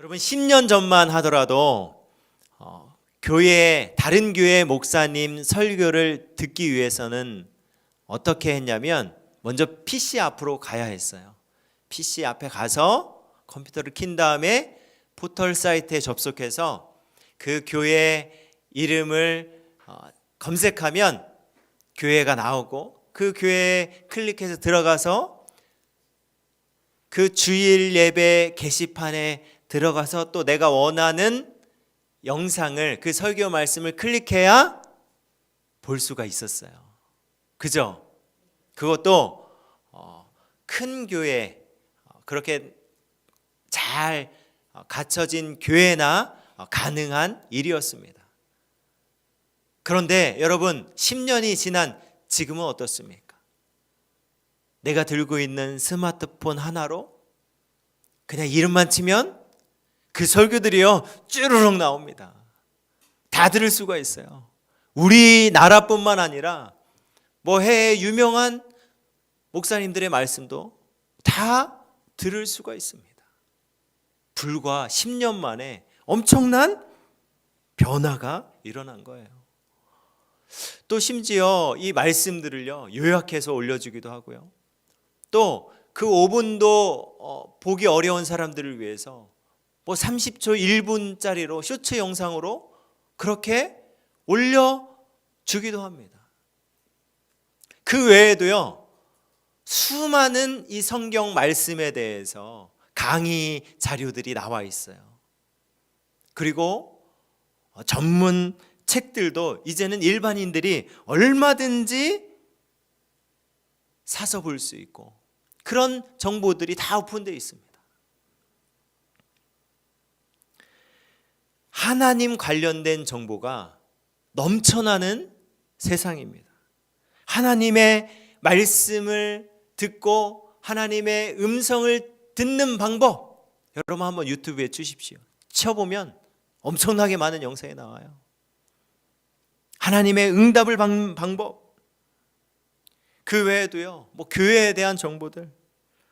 여러분 10년 전만 하더라도 다른 교회 목사님 설교를 듣기 위해서는 어떻게 했냐면 먼저 PC 앞으로 가야 했어요. PC 앞에 가서 컴퓨터를 킨 다음에 포털 사이트에 접속해서 그 교회 이름을 검색하면 교회가 나오고 그 교회에 클릭해서 들어가서 그 주일 예배 게시판에 들어가서 또 내가 원하는 영상을, 그 설교 말씀을 클릭해야 볼 수가 있었어요. 그죠? 그것도 큰 교회, 그렇게 잘 갖춰진 교회나 가능한 일이었습니다. 그런데 여러분 10년이 지난 지금은 어떻습니까? 내가 들고 있는 스마트폰 하나로 그냥 이름만 치면 그 설교들이요 쭈르륵 나옵니다. 다 들을 수가 있어요. 우리나라뿐만 아니라 해외 유명한 목사님들의 말씀도 다 들을 수가 있습니다. 불과 10년 만에 엄청난 변화가 일어난 거예요. 또 심지어 이 말씀들을요 요약해서 올려주기도 하고요. 또 그 5분도 보기 어려운 사람들을 위해서 30초 1분짜리로 쇼츠 영상으로 그렇게 올려주기도 합니다. 그 외에도요 수많은 이 성경 말씀에 대해서 강의 자료들이 나와 있어요. 그리고 전문 책들도 이제는 일반인들이 얼마든지 사서 볼 수 있고 그런 정보들이 다 오픈되어 있습니다. 하나님 관련된 정보가 넘쳐나는 세상입니다. 하나님의 말씀을 듣고 하나님의 음성을 듣는 방법, 여러분 한번 유튜브에 치십시오. 쳐보면 엄청나게 많은 영상이 나와요. 하나님의 응답을 받는 방법, 그 외에도요 교회에 대한 정보들,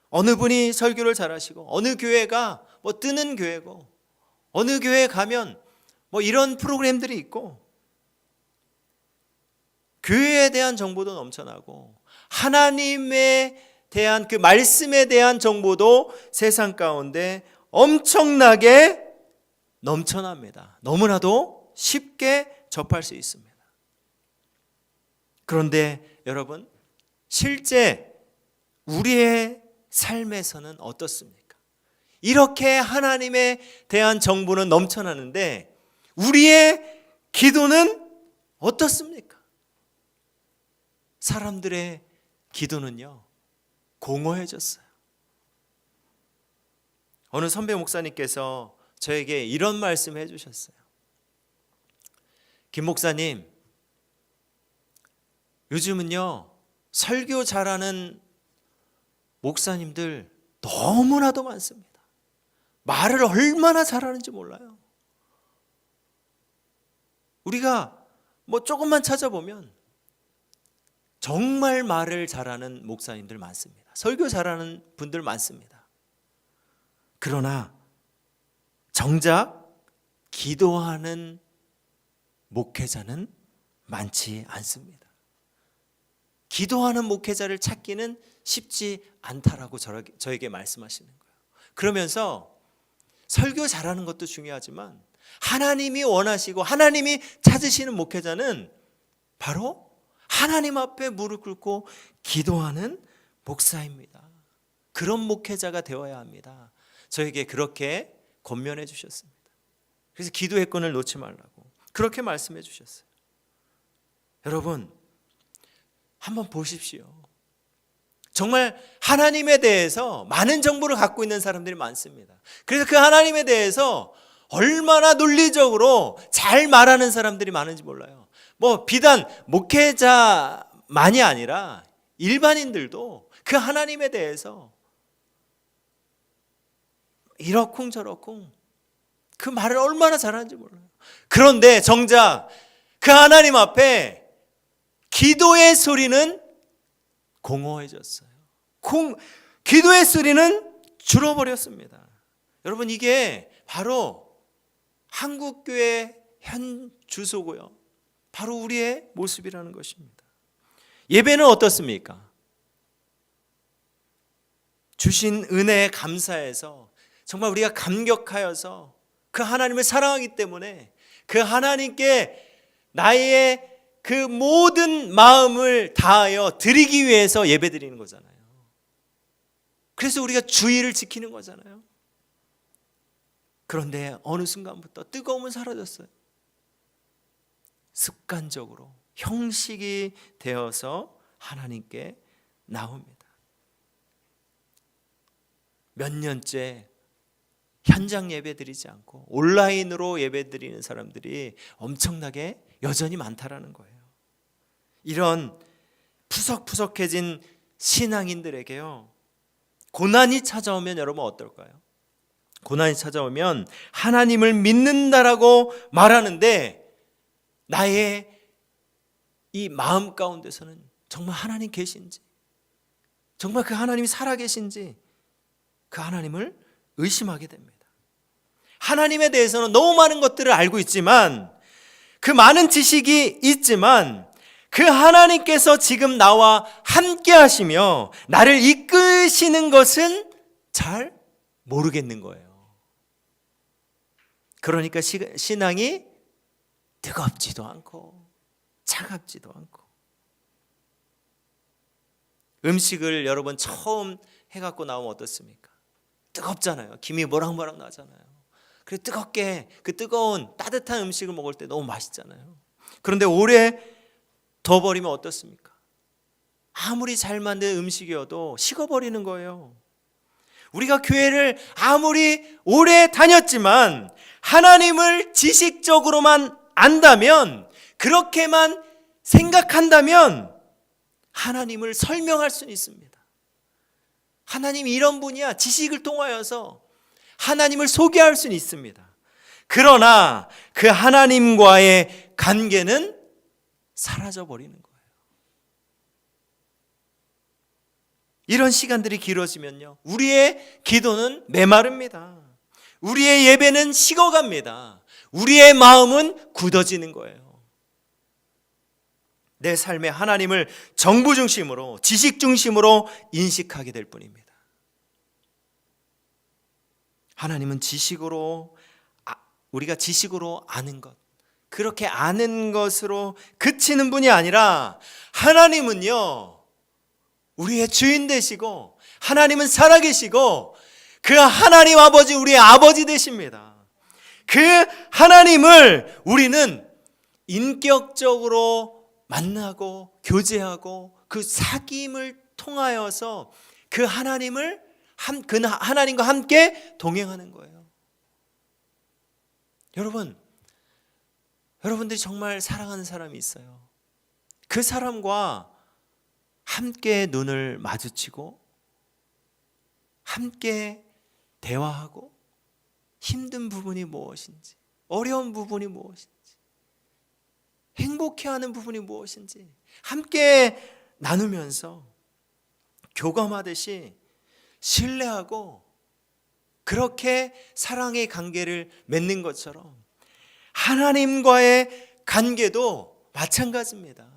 어느 분이 설교를 잘하시고 어느 교회가 뜨는 교회고 어느 교회에 가면 이런 프로그램들이 있고, 교회에 대한 정보도 넘쳐나고 하나님에 대한 그 말씀에 대한 정보도 세상 가운데 엄청나게 넘쳐납니다. 너무나도 쉽게 접할 수 있습니다. 그런데 여러분 실제 우리의 삶에서는 어떻습니까? 이렇게 하나님에 대한 정보는 넘쳐나는데 우리의 기도는 어떻습니까? 사람들의 기도는요 공허해졌어요. 어느 선배 목사님께서 저에게 이런 말씀을 해주셨어요. 김 목사님, 요즘은요 설교 잘하는 목사님들 너무나도 많습니다. 말을 얼마나 잘하는지 몰라요. 우리가 조금만 찾아보면 정말 말을 잘하는 목사님들 많습니다. 설교 잘하는 분들 많습니다. 그러나 정작 기도하는 목회자는 많지 않습니다. 기도하는 목회자를 찾기는 쉽지 않다라고 저에게 말씀하시는 거예요. 그러면서 설교 잘하는 것도 중요하지만 하나님이 원하시고 하나님이 찾으시는 목회자는 바로 하나님 앞에 무릎 꿇고 기도하는 목사입니다. 그런 목회자가 되어야 합니다. 저에게 그렇게 권면해 주셨습니다. 그래서 기도의 끈을 놓지 말라고 그렇게 말씀해 주셨어요. 여러분 한번 보십시오. 정말 하나님에 대해서 많은 정보를 갖고 있는 사람들이 많습니다. 그래서 그 하나님에 대해서 얼마나 논리적으로 잘 말하는 사람들이 많은지 몰라요. 비단 목회자만이 아니라 일반인들도 그 하나님에 대해서 이러쿵저러쿵 그 말을 얼마나 잘하는지 몰라요. 그런데 정작 그 하나님 앞에 기도의 소리는 공허해졌어요. 기도의 소리는 줄어버렸습니다. 여러분 이게 바로 한국교회 현 주소고요. 바로 우리의 모습이라는 것입니다. 예배는 어떻습니까? 주신 은혜에 감사해서 정말 우리가 감격하여서 그 하나님을 사랑하기 때문에 그 하나님께 나의 그 모든 마음을 다하여 드리기 위해서 예배 드리는 거잖아요. 그래서 우리가 주의를 지키는 거잖아요. 그런데 어느 순간부터 뜨거움은 사라졌어요. 습관적으로 형식이 되어서 하나님께 나옵니다. 몇 년째 현장 예배 드리지 않고 온라인으로 예배 드리는 사람들이 엄청나게 여전히 많다라는 거예요. 이런 푸석푸석해진 신앙인들에게요, 고난이 찾아오면 여러분 어떨까요? 고난이 찾아오면 하나님을 믿는다라고 말하는데 나의 이 마음 가운데서는 정말 하나님 계신지, 정말 그 하나님이 살아계신지 그 하나님을 의심하게 됩니다. 하나님에 대해서는 너무 많은 것들을 알고 있지만, 그 많은 지식이 있지만 그 하나님께서 지금 나와 함께 하시며 나를 이끄시는 것은 잘 모르겠는 거예요. 그러니까 신앙이 뜨겁지도 않고 차갑지도 않고. 음식을 여러분 처음 해갖고 나오면 어떻습니까? 뜨겁잖아요. 김이 모락모락 나잖아요. 그래 뜨겁게 그 뜨거운 따뜻한 음식을 먹을 때 너무 맛있잖아요. 그런데 오래 둬버리면 어떻습니까? 아무리 잘 만든 음식이어도 식어버리는 거예요. 우리가 교회를 아무리 오래 다녔지만 하나님을 지식적으로만 안다면, 그렇게만 생각한다면 하나님을 설명할 수는 있습니다. 하나님이 이런 분이야, 지식을 통하여서 하나님을 소개할 수는 있습니다. 그러나 그 하나님과의 관계는 사라져버리는 거예요. 이런 시간들이 길어지면요, 우리의 기도는 메마릅니다. 우리의 예배는 식어갑니다. 우리의 마음은 굳어지는 거예요. 내 삶에 하나님을 정부 중심으로, 지식 중심으로 인식하게 될 뿐입니다. 하나님은 지식으로, 우리가 지식으로 아는 것, 그렇게 아는 것으로 그치는 분이 아니라 하나님은요, 우리의 주인 되시고 하나님은 살아계시고 그 하나님 아버지, 우리의 아버지 되십니다. 그 하나님을 우리는 인격적으로 만나고 교제하고 그 사귐을 통하여서 그 하나님과 함께 동행하는 거예요. 여러분들이 정말 사랑하는 사람이 있어요. 그 사람과 함께 눈을 마주치고 함께 대화하고 힘든 부분이 무엇인지, 어려운 부분이 무엇인지, 행복해하는 부분이 무엇인지 함께 나누면서 교감하듯이 신뢰하고 그렇게 사랑의 관계를 맺는 것처럼 하나님과의 관계도 마찬가지입니다.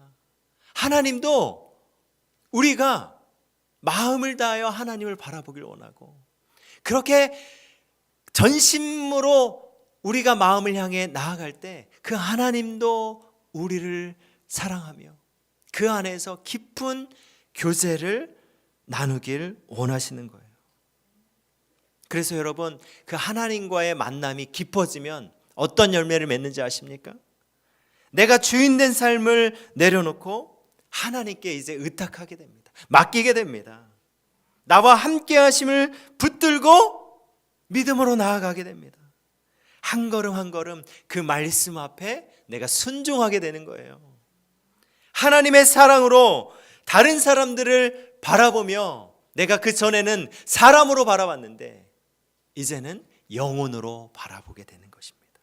하나님도 우리가 마음을 다하여 하나님을 바라보길 원하고, 그렇게 전심으로 우리가 마음을 향해 나아갈 때 그 하나님도 우리를 사랑하며 그 안에서 깊은 교제를 나누길 원하시는 거예요. 그래서 여러분, 그 하나님과의 만남이 깊어지면 어떤 열매를 맺는지 아십니까? 내가 주인된 삶을 내려놓고 하나님께 이제 의탁하게 됩니다. 맡기게 됩니다. 나와 함께 하심을 붙들고 믿음으로 나아가게 됩니다. 한 걸음 한 걸음 그 말씀 앞에 내가 순종하게 되는 거예요. 하나님의 사랑으로 다른 사람들을 바라보며, 내가 그 전에는 사람으로 바라봤는데 이제는 영혼으로 바라보게 되는 것입니다.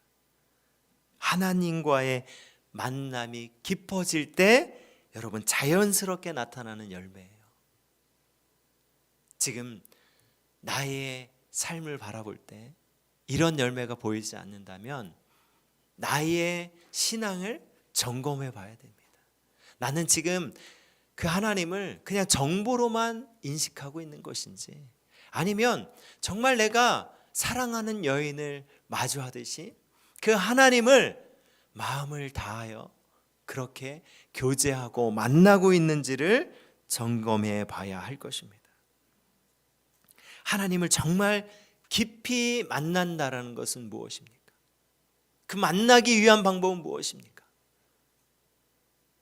하나님과의 만남이 깊어질 때 여러분, 자연스럽게 나타나는 열매예요. 지금 나의 삶을 바라볼 때 이런 열매가 보이지 않는다면 나의 신앙을 점검해 봐야 됩니다. 나는 지금 그 하나님을 그냥 정보로만 인식하고 있는 것인지, 아니면 정말 내가 사랑하는 여인을 마주하듯이 그 하나님을 마음을 다하여 그렇게 교제하고 만나고 있는지를 점검해 봐야 할 것입니다. 하나님을 정말 깊이 만난다라는 것은 무엇입니까? 그 만나기 위한 방법은 무엇입니까?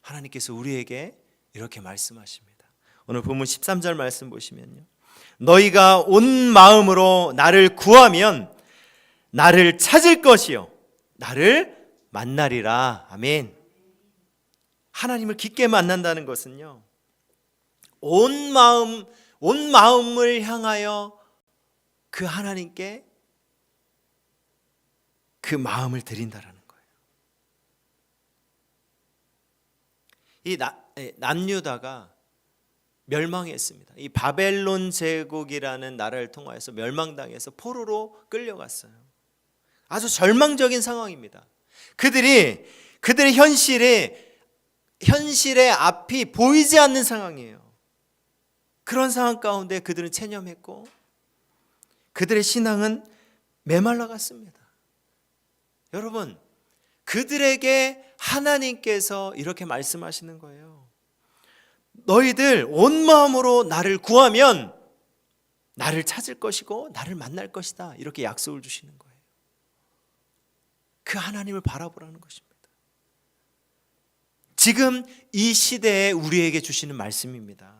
하나님께서 우리에게 이렇게 말씀하십니다. 오늘 본문 13절 말씀 보시면요, 너희가 온 마음으로 나를 구하면 나를 찾을 것이요 나를 만나리라. 아멘. 하나님을 깊게 만난다는 것은요, 온 마음을 향하여 그 하나님께 그 마음을 드린다라는 거예요. 이 남유다가 멸망했습니다. 이 바벨론 제국이라는 나라를 통하여서 멸망당해서 포로로 끌려갔어요. 아주 절망적인 상황입니다. 그들의 현실의 앞이 보이지 않는 상황이에요. 그런 상황 가운데 그들은 체념했고 그들의 신앙은 메말라갔습니다. 여러분, 그들에게 하나님께서 이렇게 말씀하시는 거예요. 너희들 온 마음으로 나를 구하면 나를 찾을 것이고 나를 만날 것이다. 이렇게 약속을 주시는 거예요. 그 하나님을 바라보라는 것입니다. 지금 이 시대에 우리에게 주시는 말씀입니다.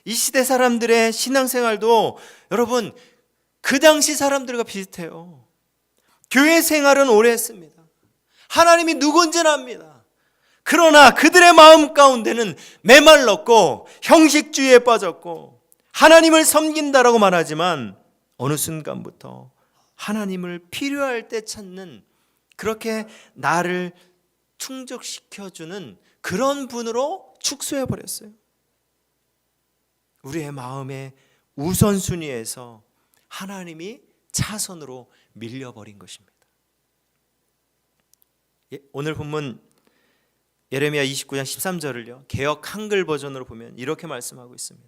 이 시대 사람들의 신앙생활도 여러분 그 당시 사람들과 비슷해요. 교회 생활은 오래 했습니다. 하나님이 누군지는 압니다. 그러나 그들의 마음 가운데는 메말랐고 형식주의에 빠졌고 하나님을 섬긴다라고 말하지만 어느 순간부터 하나님을 필요할 때 찾는, 그렇게 나를 충족시켜주는 그런 분으로 축소해버렸어요. 우리의 마음의 우선순위에서 하나님이 차선으로 밀려버린 것입니다. 오늘 본문 예레미야 29장 13절을요 개역 한글 버전으로 보면 이렇게 말씀하고 있습니다.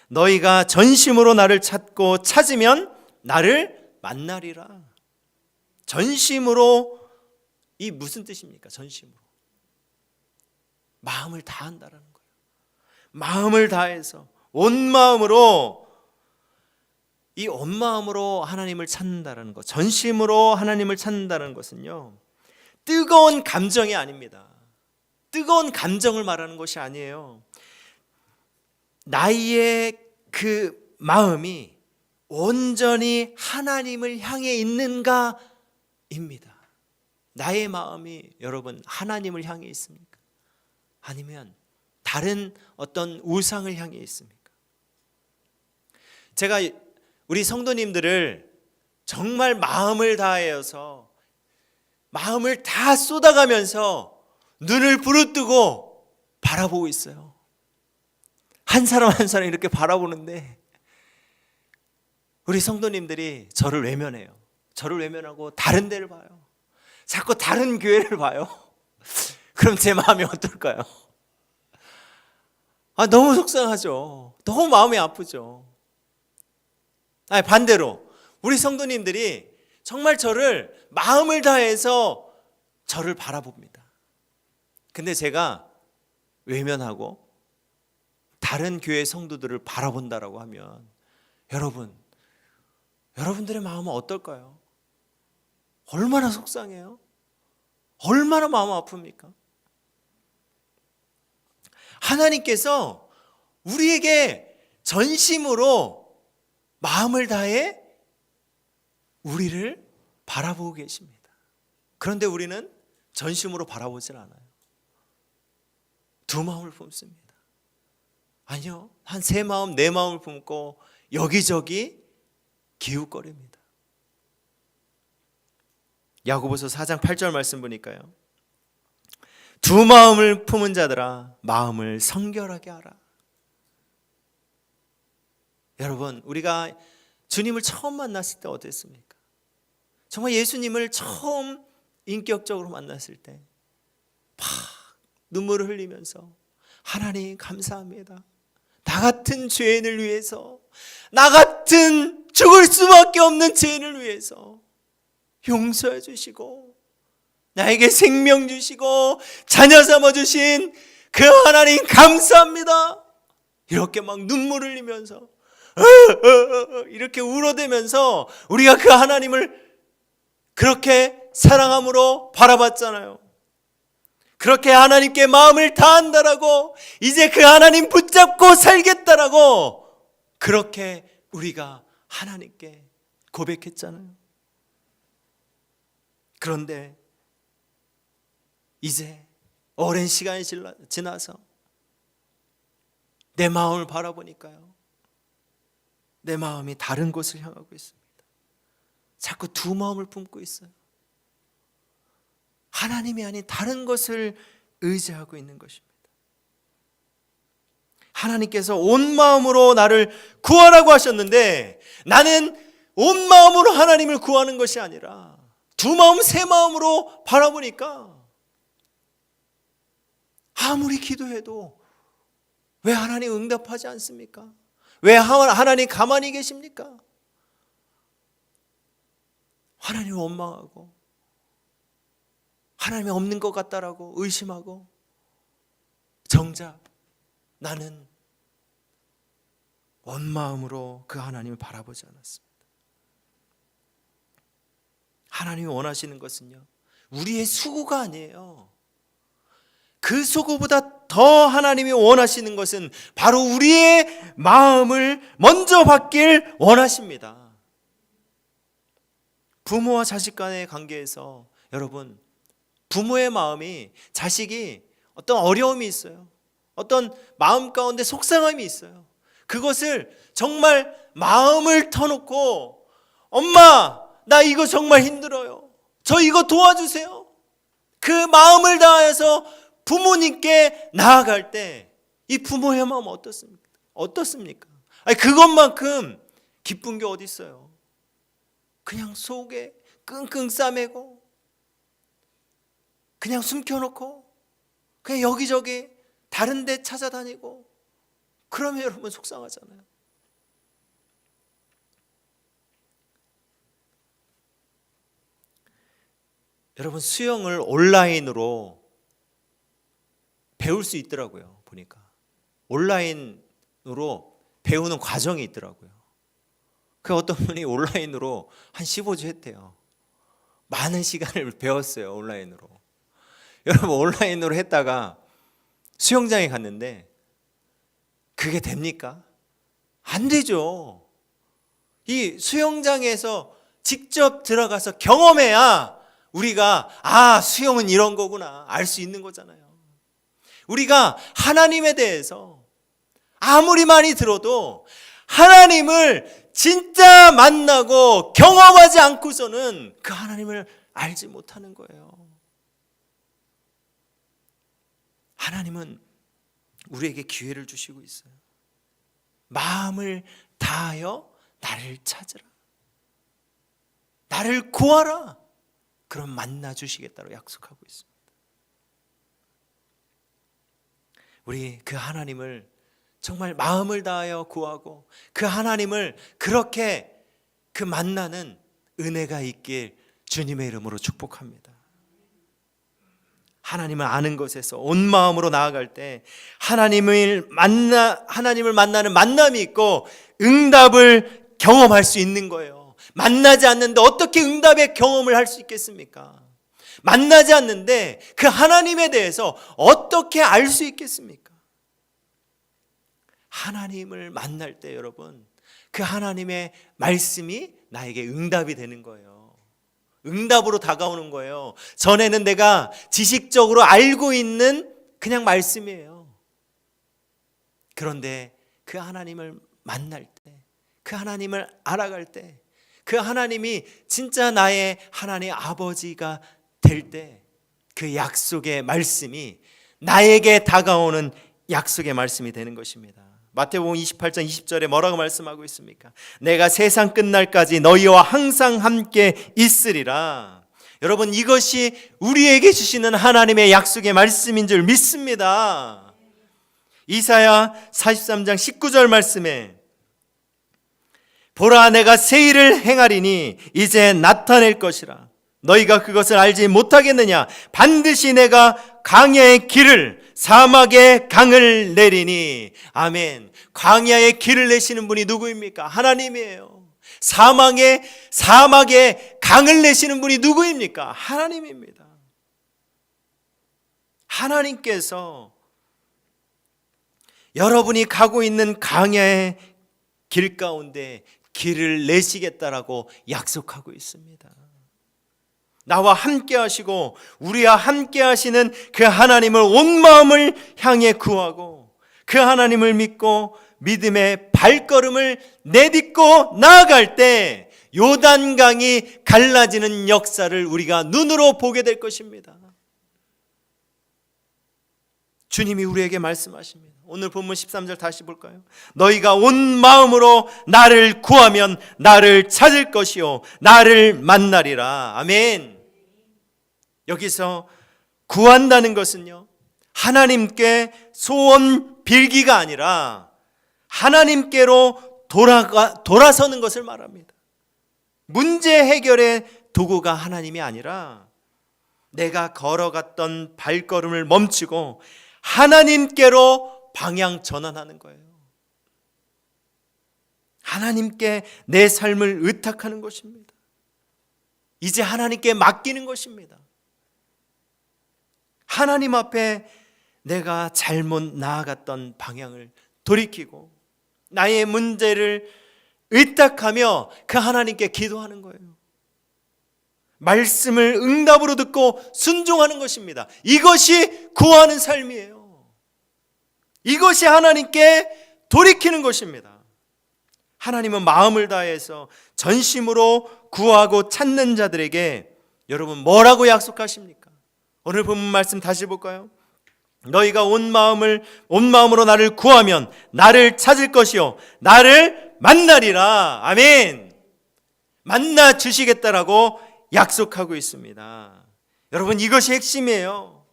너희가 전심으로 나를 찾고 찾으면 나를 만나리라. 전심으로, 이 무슨 뜻입니까? 전심으로 마음을 다한다라는 거예요. 마음을 다해서 온 마음으로, 이 온 마음으로 하나님을 찾는다라는 것, 전심으로 하나님을 찾는다는 것은요 뜨거운 감정이 아닙니다. 뜨거운 감정을 말하는 것이 아니에요. 나의 그 마음이 온전히 하나님을 향해 있는가입니다. 나의 마음이 여러분 하나님을 향해 있습니까? 아니면 다른 어떤 우상을 향해 있습니까? 제가 우리 성도님들을 정말 마음을 다해서 마음을 다 쏟아가면서 눈을 부릅뜨고 바라보고 있어요. 한 사람 한 사람 이렇게 바라보는데 우리 성도님들이 저를 외면해요. 저를 외면하고 다른 데를 봐요. 자꾸 다른 교회를 봐요. 그럼 제 마음이 어떨까요? 너무 속상하죠. 너무 마음이 아프죠. 반대로 우리 성도님들이 정말 저를 마음을 다해서 저를 바라봅니다. 근데 제가 외면하고 다른 교회 성도들을 바라본다라고 하면 여러분들의 마음은 어떨까요? 얼마나 속상해요? 얼마나 마음 아픕니까? 하나님께서 우리에게 전심으로 마음을 다해 우리를 바라보고 계십니다. 그런데 우리는 전심으로 바라보질 않아요. 두 마음을 품습니다. 아니요, 한 세 마음, 네 마음을 품고 여기저기 기웃거립니다. 야고보서 4장 8절 말씀 보니까요, 두 마음을 품은 자들아 마음을 성결하게 하라. 여러분, 우리가 주님을 처음 만났을 때 어땠습니까? 정말 예수님을 처음 인격적으로 만났을 때 막 눈물을 흘리면서 하나님 감사합니다. 나 같은 죄인을 위해서, 나 같은 죽을 수밖에 없는 죄인을 위해서 용서해 주시고 나에게 생명 주시고 자녀 삼아 주신 그 하나님 감사합니다. 이렇게 막 눈물 흘리면서 이렇게 울어대면서 우리가 그 하나님을 그렇게 사랑함으로 바라봤잖아요. 그렇게 하나님께 마음을 다한다라고, 이제 그 하나님 붙잡고 살겠다라고 그렇게 우리가 하나님께 고백했잖아요. 그런데 이제 오랜 시간이 지나서 내 마음을 바라보니까요, 내 마음이 다른 곳을 향하고 있습니다. 자꾸 두 마음을 품고 있어요. 하나님이 아닌 다른 것을 의지하고 있는 것입니다. 하나님께서 온 마음으로 나를 구하라고 하셨는데 나는 온 마음으로 하나님을 구하는 것이 아니라 두 마음, 세 마음으로 바라보니까 아무리 기도해도 왜 하나님 응답하지 않습니까? 왜 하나님 가만히 계십니까? 하나님을 원망하고 하나님이 없는 것 같다라고 의심하고, 정작 나는 온 마음으로 그 하나님을 바라보지 않았습니다. 하나님이 원하시는 것은요, 우리의 수고가 아니에요. 그 수고보다 더 하나님이 원하시는 것은 바로 우리의 마음을 먼저 받길 원하십니다. 부모와 자식 간의 관계에서 여러분, 부모의 마음이, 자식이 어떤 어려움이 있어요, 어떤 마음 가운데 속상함이 있어요. 그것을 정말 마음을 터놓고 엄마 나 이거 정말 힘들어요, 저 이거 도와주세요, 그 마음을 다해서 부모님께 나아갈 때 이 부모의 마음 어떻습니까? 아니, 그것만큼 기쁜 게 어디 있어요? 그냥 속에 끙끙 싸매고 그냥 숨겨놓고 그냥 여기저기 다른 데 찾아다니고 그러면 여러분 속상하잖아요. 여러분, 수영을 온라인으로 배울 수 있더라고요. 보니까 온라인으로 배우는 과정이 있더라고요. 그 어떤 분이 온라인으로 한 15주 했대요. 많은 시간을 배웠어요, 온라인으로. 여러분, 온라인으로 했다가 수영장에 갔는데 그게 됩니까? 안 되죠. 이 수영장에서 직접 들어가서 경험해야 우리가 수영은 이런 거구나 알 수 있는 거잖아요. 우리가 하나님에 대해서 아무리 많이 들어도 하나님을 진짜 만나고 경험하지 않고서는 그 하나님을 알지 못하는 거예요. 하나님은 우리에게 기회를 주시고 있어요. 마음을 다하여 나를 찾으라, 나를 구하라, 그럼 만나 주시겠다고 약속하고 있습니다. 우리 그 하나님을 정말 마음을 다하여 구하고 그 하나님을 그렇게 그 만나는 은혜가 있길 주님의 이름으로 축복합니다. 하나님을 아는 것에서 온 마음으로 나아갈 때 하나님을 만나는 만남이 있고 응답을 경험할 수 있는 거예요. 만나지 않는데 어떻게 응답의 경험을 할 수 있겠습니까? 만나지 않는데 그 하나님에 대해서 어떻게 알 수 있겠습니까? 하나님을 만날 때 여러분, 그 하나님의 말씀이 나에게 응답이 되는 거예요. 응답으로 다가오는 거예요. 전에는 내가 지식적으로 알고 있는 그냥 말씀이에요. 그런데 그 하나님을 만날 때, 그 하나님을 알아갈 때, 그 하나님이 진짜 나의 하나님 아버지가 될 때 그 약속의 말씀이 나에게 다가오는 약속의 말씀이 되는 것입니다. 마태복음 28장 20절에 뭐라고 말씀하고 있습니까? 내가 세상 끝날까지 너희와 항상 함께 있으리라. 여러분, 이것이 우리에게 주시는 하나님의 약속의 말씀인 줄 믿습니다. 이사야 43장 19절 말씀에 보라, 내가 새 일을 행하리니 이제 나타낼 것이라. 너희가 그것을 알지 못하겠느냐? 반드시 내가 광야의 길을, 사막의 강을 내리니. 아멘. 광야의 길을 내시는 분이 누구입니까? 하나님이에요. 사막의 강을 내시는 분이 누구입니까? 하나님입니다. 하나님께서 여러분이 가고 있는 광야의 길 가운데 길을 내시겠다라고 약속하고 있습니다. 나와 함께 하시고 우리와 함께 하시는 그 하나님을 온 마음을 향해 구하고 그 하나님을 믿고 믿음의 발걸음을 내딛고 나아갈 때 요단강이 갈라지는 역사를 우리가 눈으로 보게 될 것입니다. 주님이 우리에게 말씀하십니다. 오늘 본문 13절 다시 볼까요? 너희가 온 마음으로 나를 구하면 나를 찾을 것이요 나를 만나리라. 아멘. 여기서 구한다는 것은요, 하나님께 소원 빌기가 아니라 하나님께로 돌아서는 것을 말합니다. 문제 해결의 도구가 하나님이 아니라 내가 걸어갔던 발걸음을 멈추고 하나님께로 방향 전환하는 거예요. 하나님께 내 삶을 의탁하는 것입니다. 이제 하나님께 맡기는 것입니다. 하나님 앞에 내가 잘못 나아갔던 방향을 돌이키고 나의 문제를 의탁하며 그 하나님께 기도하는 거예요. 말씀을 응답으로 듣고 순종하는 것입니다. 이것이 구하는 삶이에요. 이것이 하나님께 돌이키는 것입니다. 하나님은 마음을 다해서 전심으로 구하고 찾는 자들에게 여러분 뭐라고 약속하십니까? 오늘 본문 말씀 다시 볼까요? 너희가 온 마음으로 나를 구하면 나를 찾을 것이요 나를 만나리라. 아멘. 만나 주시겠다라고 약속하고 있습니다. 여러분, 이것이 핵심이에요.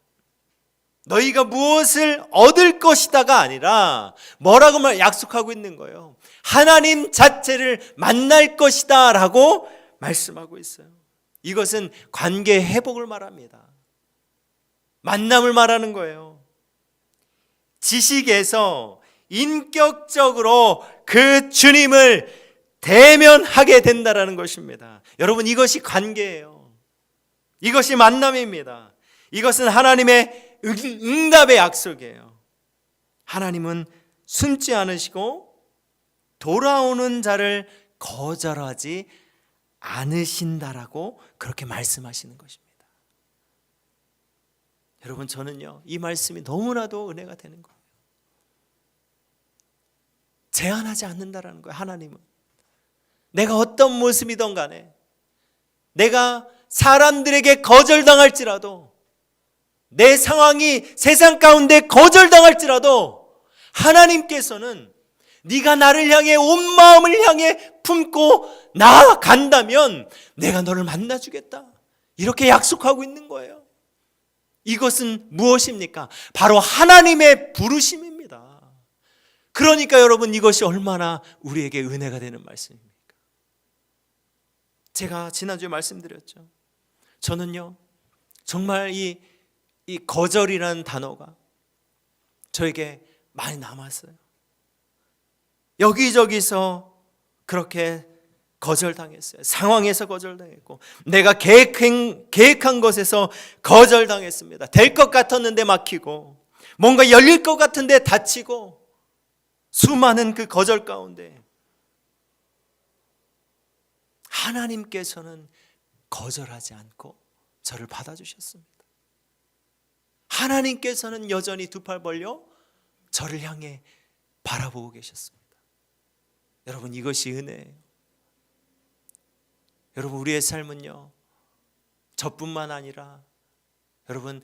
너희가 무엇을 얻을 것이다가 아니라 뭐라고 약속하고 있는 거예요? 하나님 자체를 만날 것이다 라고 말씀하고 있어요. 이것은 관계 회복을 말합니다. 만남을 말하는 거예요. 지식에서 인격적으로 그 주님을 대면하게 된다라는 것입니다. 여러분, 이것이 관계예요. 이것이 만남입니다. 이것은 하나님의 응답의 약속이에요. 하나님은 숨지 않으시고 돌아오는 자를 거절하지 않으신다라고 그렇게 말씀하시는 것입니다. 여러분, 저는요, 이 말씀이 너무나도 은혜가 되는 거예요. 제한하지 않는다라는 거예요. 하나님은 내가 어떤 모습이든 간에, 내가 사람들에게 거절당할지라도, 내 상황이 세상 가운데 거절당할지라도 하나님께서는 네가 나를 향해 온 마음을 향해 품고 나아간다면 내가 너를 만나주겠다, 이렇게 약속하고 있는 거예요. 이것은 무엇입니까? 바로 하나님의 부르심입니다. 그러니까 여러분, 이것이 얼마나 우리에게 은혜가 되는 말씀입니까? 제가 지난주에 말씀드렸죠. 저는요, 정말 이 거절이라는 단어가 저에게 많이 남았어요. 여기저기서 그렇게 거절당했어요. 상황에서 거절당했고, 내가 계획한 것에서 거절당했습니다. 될 것 같았는데 막히고, 뭔가 열릴 것 같은데 닫히고, 수많은 그 거절 가운데 하나님께서는 거절하지 않고 저를 받아주셨습니다. 하나님께서는 여전히 두 팔 벌려 저를 향해 바라보고 계셨습니다. 여러분, 이것이 은혜예요. 여러분, 우리의 삶은요, 저뿐만 아니라 여러분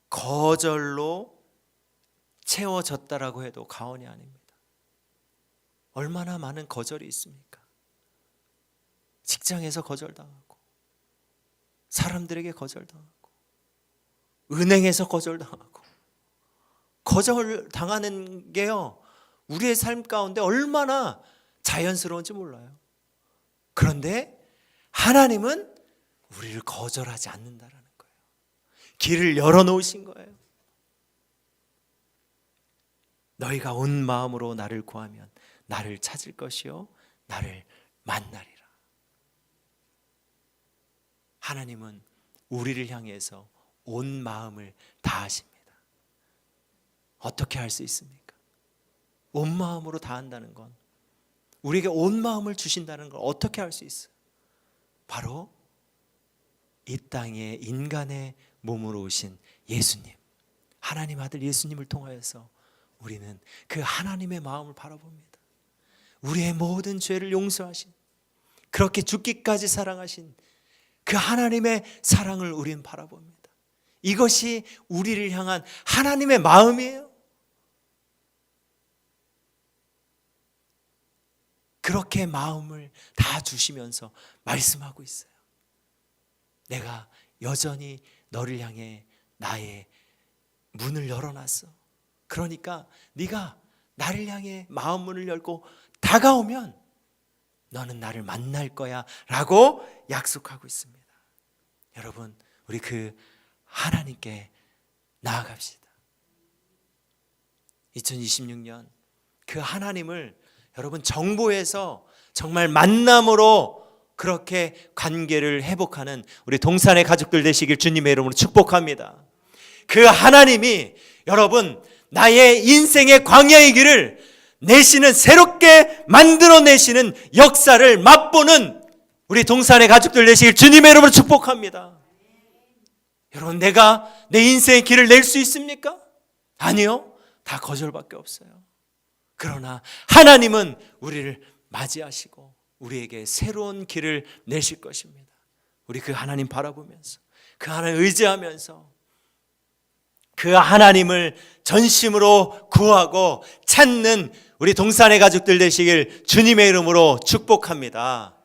거절로 채워졌다라고 해도 과언이 아닙니다. 얼마나 많은 거절이 있습니까? 직장에서 거절당하고, 사람들에게 거절당하고, 은행에서 거절당하고. 거절당하는 게요, 우리의 삶 가운데 얼마나 자연스러운지 몰라요. 그런데 하나님은 우리를 거절하지 않는다라는 거예요. 길을 열어놓으신 거예요. 너희가 온 마음으로 나를 구하면 나를 찾을 것이요 나를 만나리라. 하나님은 우리를 향해서 온 마음을 다하십니다. 어떻게 할 수 있습니까? 온 마음으로 다한다는 건, 우리에게 온 마음을 주신다는 걸 어떻게 할 수 있어요? 바로 이 땅에 인간의 몸으로 오신 예수님, 하나님 아들 예수님을 통하여서 우리는 그 하나님의 마음을 바라봅니다. 우리의 모든 죄를 용서하신, 그렇게 죽기까지 사랑하신 그 하나님의 사랑을 우리는 바라봅니다. 이것이 우리를 향한 하나님의 마음이에요. 그렇게 마음을 다 주시면서 말씀하고 있어요. 내가 여전히 너를 향해 나의 문을 열어놨어. 그러니까 네가 나를 향해 마음 문을 열고 다가오면 너는 나를 만날 거야 라고 약속하고 있습니다. 여러분, 우리 그 하나님께 나아갑시다. 2026년 그 하나님을 여러분 정보에서 정말 만남으로 그렇게 관계를 회복하는 우리 동산의 가족들 되시길 주님의 이름으로 축복합니다. 그 하나님이 여러분 나의 인생의 광야의 길을 내시는, 새롭게 만들어내시는 역사를 맛보는 우리 동산의 가족들 되시길 주님의 이름으로 축복합니다. 여러분, 내가 내 인생의 길을 낼 수 있습니까? 아니요. 다 거절밖에 없어요. 그러나 하나님은 우리를 맞이하시고 우리에게 새로운 길을 내실 것입니다. 우리 그 하나님 바라보면서, 그 하나님 의지하면서 그 하나님을 전심으로 구하고 찾는 우리 동산의 가족들 되시길 주님의 이름으로 축복합니다.